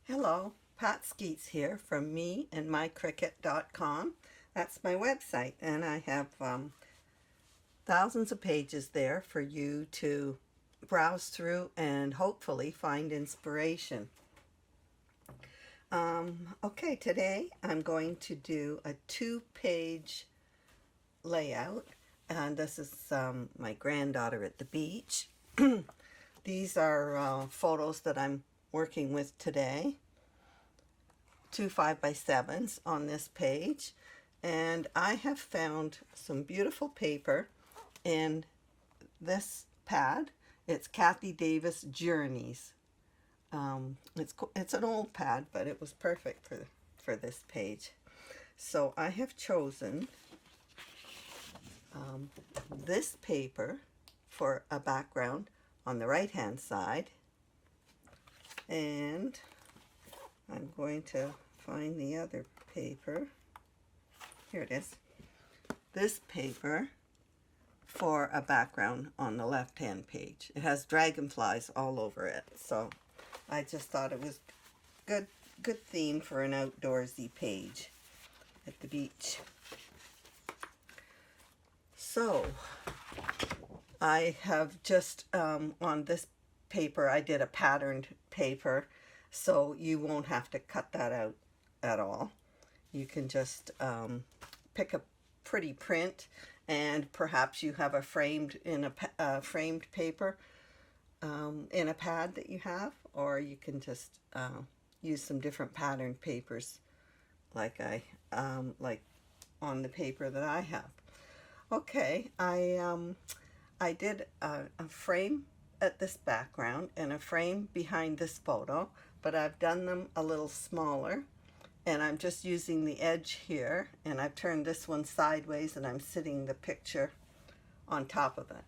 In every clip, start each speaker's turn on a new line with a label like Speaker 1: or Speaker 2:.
Speaker 1: Hello, Pat Skeets here from me and mycricket.com. That's my website, and I have thousands of pages there for you to browse through and hopefully find inspiration. Okay, today I'm going to do a 2-page layout, and this is my granddaughter at the beach. These are photos that I'm working with today. 2 5x7s on this page, and I have found some beautiful paper in this pad. It's Kathy Davis Journeys. It's an old pad, but it was perfect for this page. So I have chosen this paper for a background on the right hand side, and I'm going to find the other paper. Here it is. This paper for a background on the left hand page. It has dragonflies all over it, so I just thought it was good theme for an outdoorsy page at the beach. So I have just on this paper I did a patterned paper, so you won't have to cut that out at all. You can just pick a pretty print, and perhaps you have a framed paper in a pad that you have, or you can just use some different patterned papers like like on the paper that I have. Okay, I did a frame at this background and a frame behind this photo, but I've done them a little smaller, and I'm just using the edge here, and I've turned this one sideways and I'm sitting the picture on top of it.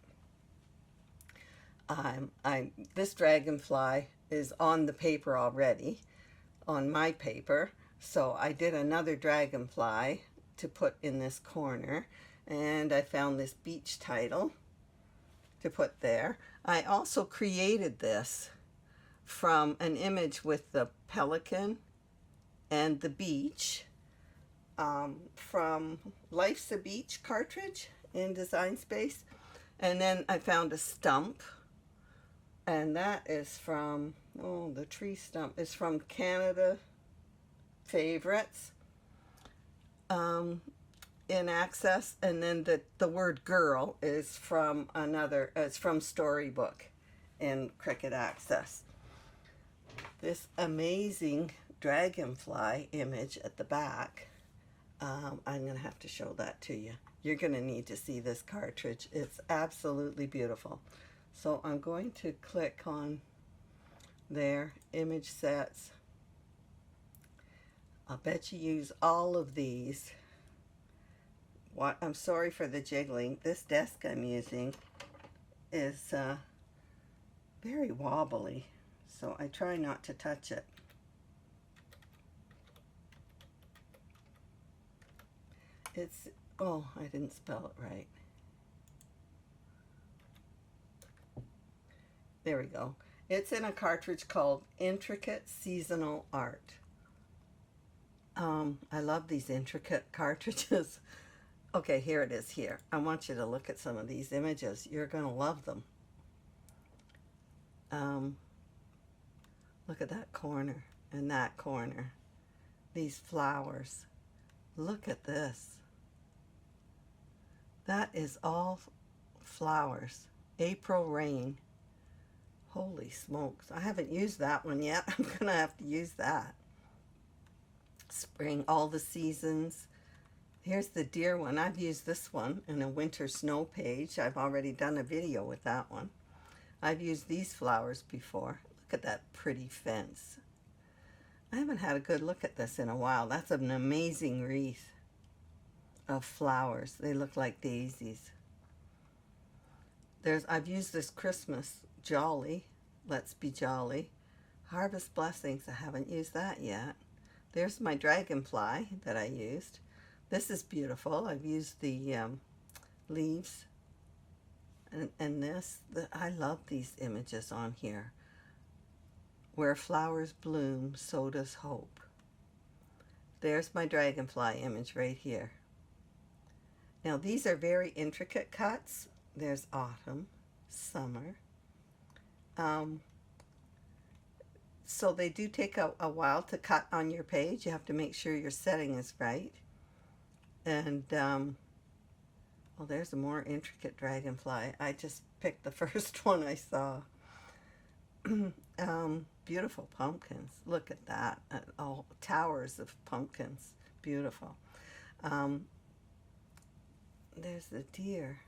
Speaker 1: This dragonfly is on the paper already, on my paper, so I did another dragonfly to put in this corner, and I found this beach title to put there. I also created this from an image with the pelican and the beach from Life's a Beach cartridge in Design Space. And then I found a stump, and that is from, oh, the tree stump is from Canada Favorites in Access, and then the word girl is from another, it's from Storybook in Cricut Access. This amazing dragonfly image at the back, I'm going to have to show that to you. You're going to need to see this cartridge. It's absolutely beautiful. So I'm going to click on there, image sets. I'll bet you use all of these. I'm sorry for the jiggling. This desk I'm using is very wobbly, so I try not to touch it. It's, oh, I didn't spell it right. There we go. It's in a cartridge called Intricate Seasonal Art. I love these intricate cartridges. Okay, here it is here. I want you to look at some of these images. You're going to love them. Look at that corner and that corner. These flowers. Look at this. That is all flowers. April rain. Holy smokes. I haven't used that one yet. I'm going to have to use that. Spring, all the seasons. Here's the deer one. I've used this one in a winter snow page. I've already done a video with that one. I've used these flowers before. Look at that pretty fence. I haven't had a good look at this in a while. That's an amazing wreath of flowers. They look like daisies. I've used this Christmas Jolly, Let's Be Jolly. Harvest Blessings, I haven't used that yet. There's my dragonfly that I used. This is beautiful. I've used the leaves and this. I love these images on here. Where flowers bloom, so does hope. There's my dragonfly image right here. Now these are very intricate cuts. There's autumn, summer. So they do take a while to cut on your page. You have to make sure your setting is right. And, well, there's a more intricate dragonfly. I just picked the first one I saw. Beautiful pumpkins. Look at that. Oh, towers of pumpkins. Beautiful. There's the deer.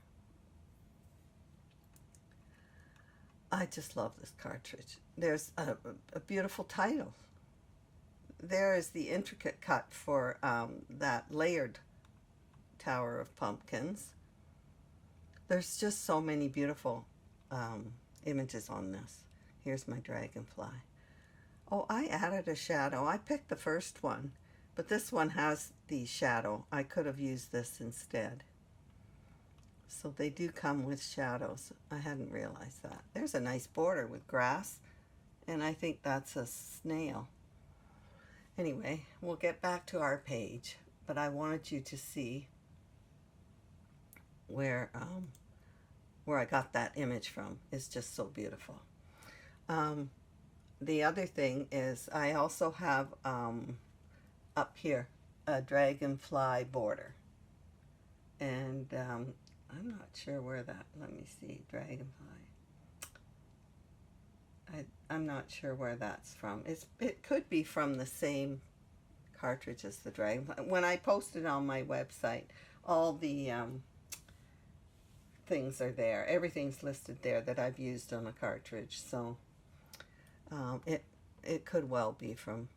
Speaker 1: I just love this cartridge. There's a beautiful title. There is the intricate cut for that layered tower of pumpkins. There's just so many beautiful images on this. Here's my dragonfly. Oh, I added a shadow. I picked the first one, but this one has the shadow. I could have used this instead. So they do come with shadows. I hadn't realized that. There's a nice border with grass, and I think that's a snail. Anyway, we'll get back to our page, but I wanted you to see where I got that image from. It's just so beautiful. The other thing is I also have up here a dragonfly border, and I'm not sure where that, let me see, dragonfly. I'm not sure where that's from. It could be from the same cartridge as the dragonfly. When I posted on my website, all the things are there. Everything's listed there that I've used on a cartridge. So it could well be from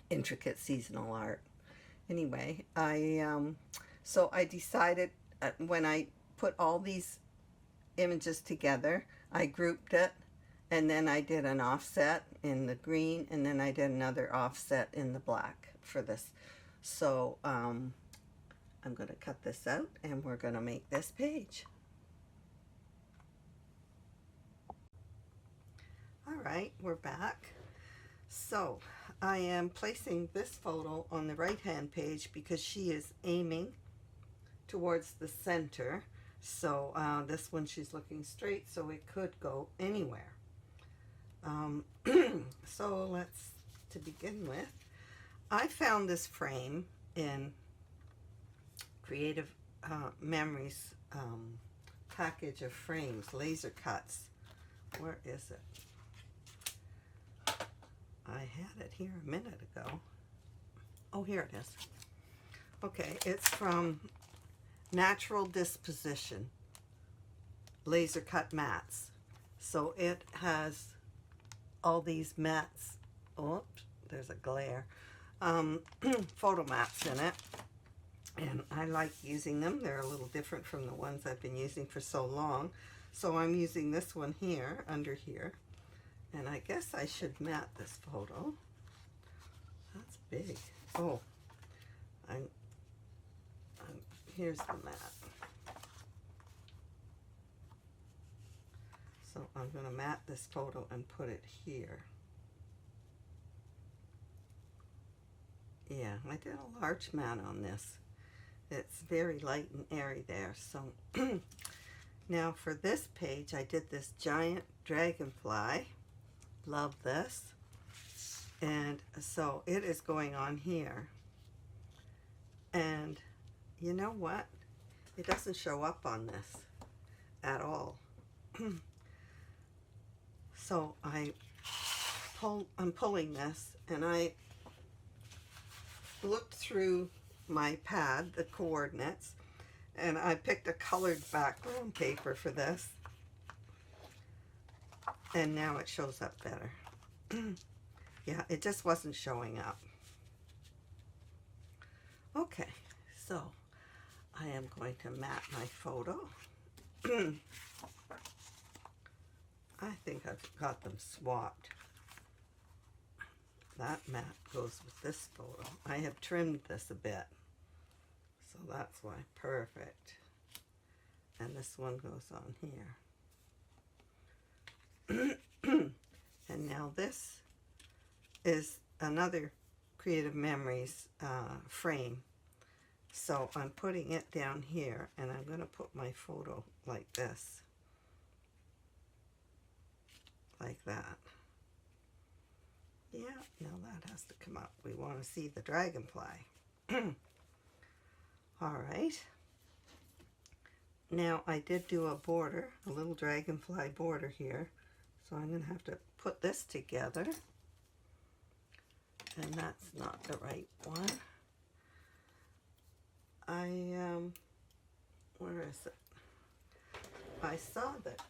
Speaker 1: Intricate Seasonal Art. Anyway, so I decided when I put all these images together, I grouped it, and then I did an offset in the green, and then I did another offset in the black for this. So I'm going to cut this out, and we're going to make this page. All right, we're back. So I am placing this photo on the right-hand page because she is aiming towards the center. So this one, she's looking straight, so it could go anywhere. So let's, to begin with, I found this frame in Creative Memories package of frames, laser cuts. Where is it? I had it here a minute ago. Oh, here it is. Okay, it's from Natural Disposition laser cut mats. So it has all these mats. Oops, there's a glare. Photo mats in it, and I like using them. They're a little different from the ones I've been using for so long. So I'm using this one here, under here, and I guess I should mat this photo. That's big. Oh, here's the mat. So I'm going to mat this photo and put it here. Yeah, I did a large mat on this. It's very light and airy there. So now for this page, I did this giant dragonfly. Love this. And so it is going on here. And you know what? It doesn't show up on this at all. So I'm pulling this, and I looked through my pad, the coordinates, and I picked a colored background paper for this. And now it shows up better. Yeah, it just wasn't showing up. Okay, so I am going to mat my photo. I think I've got them swapped. That mat goes with this photo. I have trimmed this a bit, so that's why. Perfect. And this one goes on here. And now this is another Creative Memories frame. So I'm putting it down here, and I'm going to put my photo like this. Like that. Yeah, now that has to come up. We want to see the dragonfly. All right. Now I did do a border, a little dragonfly border here. So I'm going to have to put this together. And that's not the right one. Where is it? I saw that,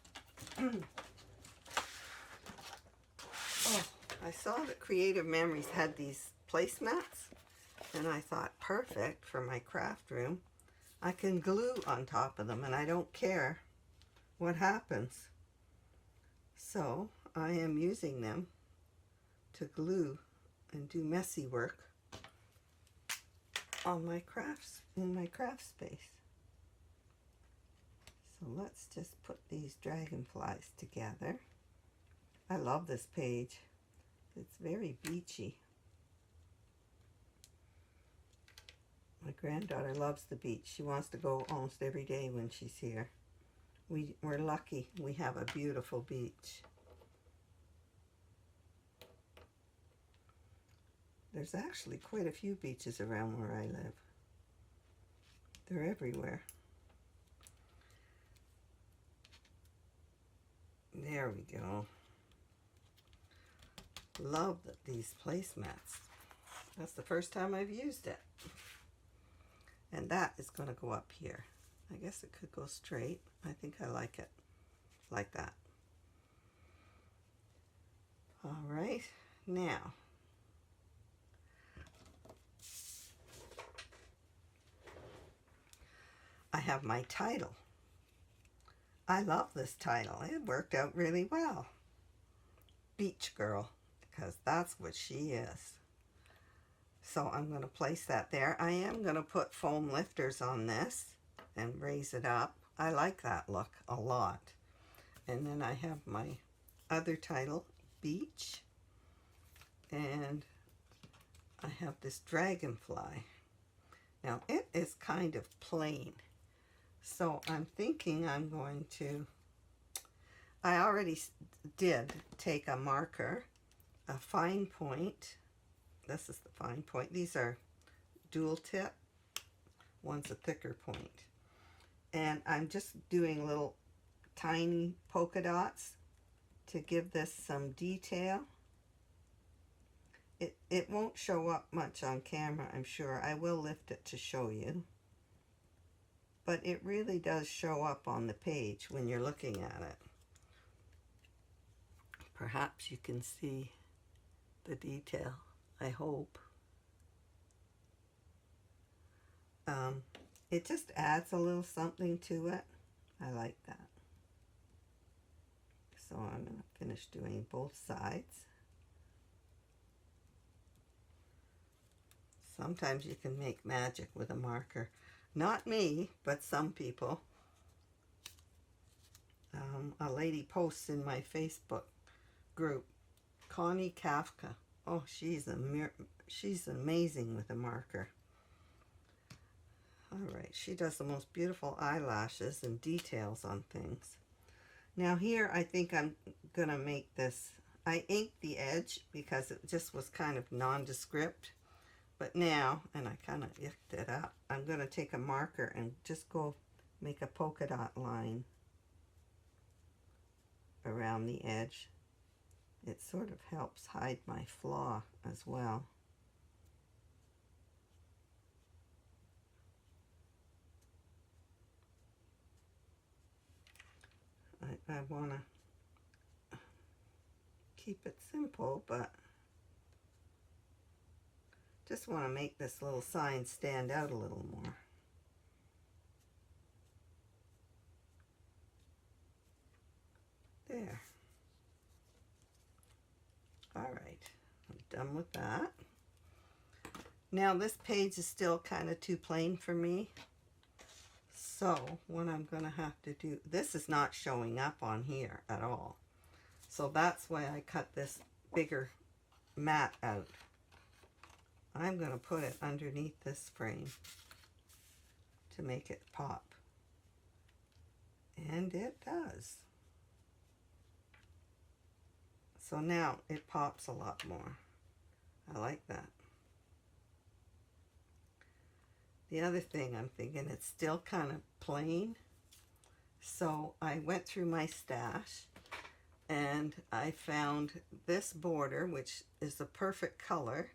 Speaker 1: I saw that Creative Memories had these placemats, and I thought, perfect for my craft room. I can glue on top of them, and I don't care what happens. So I am using them to glue and do messy work on my crafts, in my craft space. So let's just put these dragonflies together. I love this page. It's very beachy. My granddaughter loves the beach. She wants to go almost every day when she's here. We're lucky. We have a beautiful beach. There's actually quite a few beaches around where I live. They're everywhere. There we go. Love these placemats. That's the first time I've used it. And that is going to go up here. I guess it could go straight. I think I like it like that. All right, now I have my title. I love this title. It worked out really well. Beach Girl, because that's what she is. So I'm going to place that there. I am going to put foam lifters on this and raise it up. I like that look a lot. And then I have my other title, Beach. And I have this dragonfly. Now it is kind of plain. So I'm thinking I'm going to, I already did take a marker, a fine point. This is the fine point. These are dual tip. One's a thicker point. And I'm just doing little tiny polka dots to give this some detail. It won't show up much on camera, I'm sure. I will lift it to show you. But it really does show up on the page when you're looking at it. Perhaps you can see the detail, I hope. It just adds a little something to it. I like that. So I'm going to finish doing both sides. Sometimes you can make magic with a marker. Not me, but some people. A lady posts in my Facebook group, Connie Kafka. Oh, she's amazing with a marker. All right, she does the most beautiful eyelashes and details on things. Now here, I think I'm gonna make this. I inked the edge because it just was kind of nondescript. But now, and I kind of inked it up, I'm going to take a marker and just go make a polka dot line around the edge. It sort of helps hide my flaw as well. I want to keep it simple, but just want to make this little sign stand out a little more. There. All right, I'm done with that. Now this page is still kind of too plain for me. So what I'm going to have to do, this is not showing up on here at all. So that's why I cut this bigger mat out. I'm going to put it underneath this frame to make it pop. And it does. So now it pops a lot more. I like that. The other thing I'm thinking, it's still kind of plain. So I went through my stash and I found this border, which is the perfect color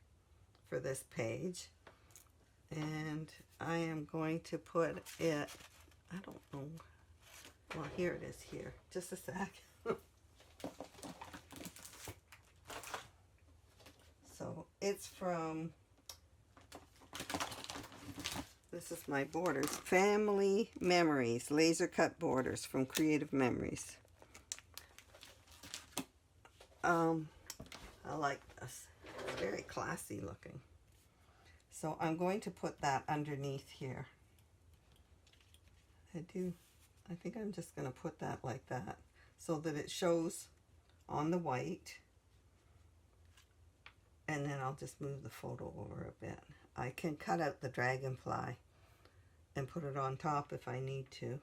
Speaker 1: for this page. And I am going to put it, I don't know, well, here it is here. Just a sec. So it's from, this is my borders, Family Memories, laser cut borders from Creative Memories. I like this. It's very classy looking. So I'm going to put that underneath here. I think I'm just going to put that like that so that it shows on the white. And then I'll just move the photo over a bit. I can cut out the dragonfly and put it on top if I need to.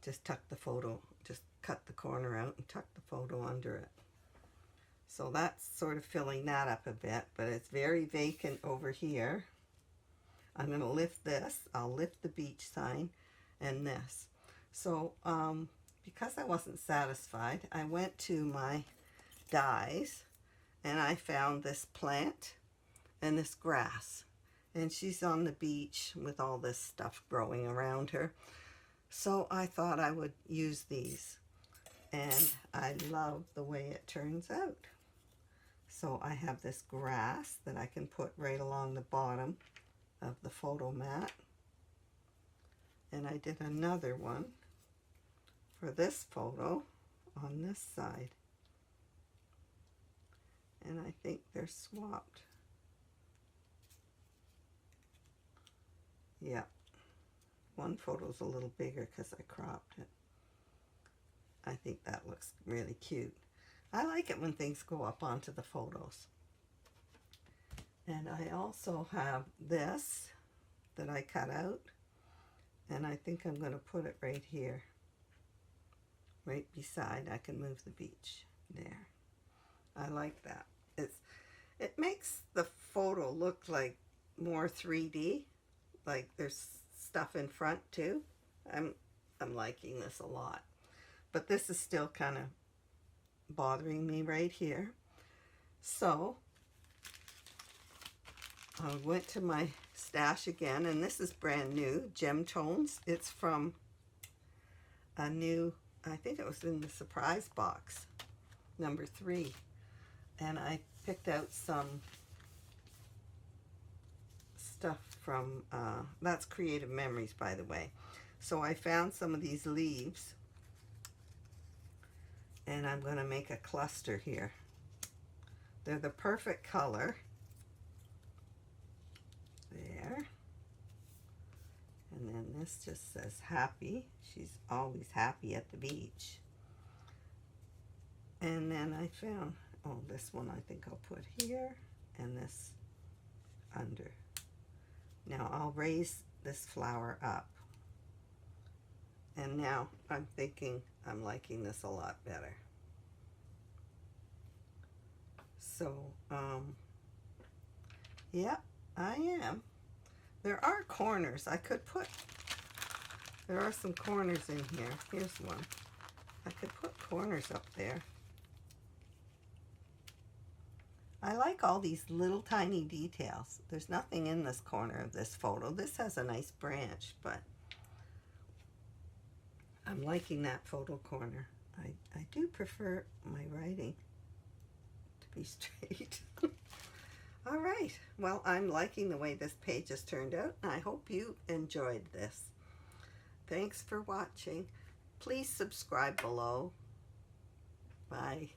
Speaker 1: Just tuck the photo, just cut the corner out and tuck the photo under it. So that's sort of filling that up a bit, but it's very vacant over here. I'm going to lift this. I'll lift the beach sign and this. So because I wasn't satisfied, I went to my dies and I found this plant and this grass. And she's on the beach with all this stuff growing around her. So I thought I would use these. And I love the way it turns out. So I have this grass that I can put right along the bottom of the photo mat. And I did another one for this photo on this side. And I think they're swapped. Yeah. One photo's a little bigger because I cropped it. I think that looks really cute. I like it when things go up onto the photos. And I also have this that I cut out. And I think I'm going to put it right here. Right beside. I can move the beach. There. I like that. It makes the photo look like more 3D. Like there's stuff in front too. I'm liking this a lot. But this is still kind of bothering me right here. So I went to my stash again, and this is brand new, Gem Tones. It's from a new, I think it was in the surprise box, number 3. And I picked out some stuff from, that's Creative Memories, by the way. So I found some of these leaves, and I'm going to make a cluster here. They're the perfect color. There. And then this just says happy. She's always happy at the beach. And then I found, oh, this one I think I'll put here, and this under. Now I'll raise this flower up. And now I'm thinking I'm liking this a lot better. So, yeah, I am. There are corners. There are some corners in here. Here's one. I could put corners up there. I like all these little tiny details. There's nothing in this corner of this photo. This has a nice branch, but I'm liking that photo corner. I do prefer my writing to be straight. All right. Well, I'm liking the way this page has turned out. I hope you enjoyed this. Thanks for watching. Please subscribe below. Bye.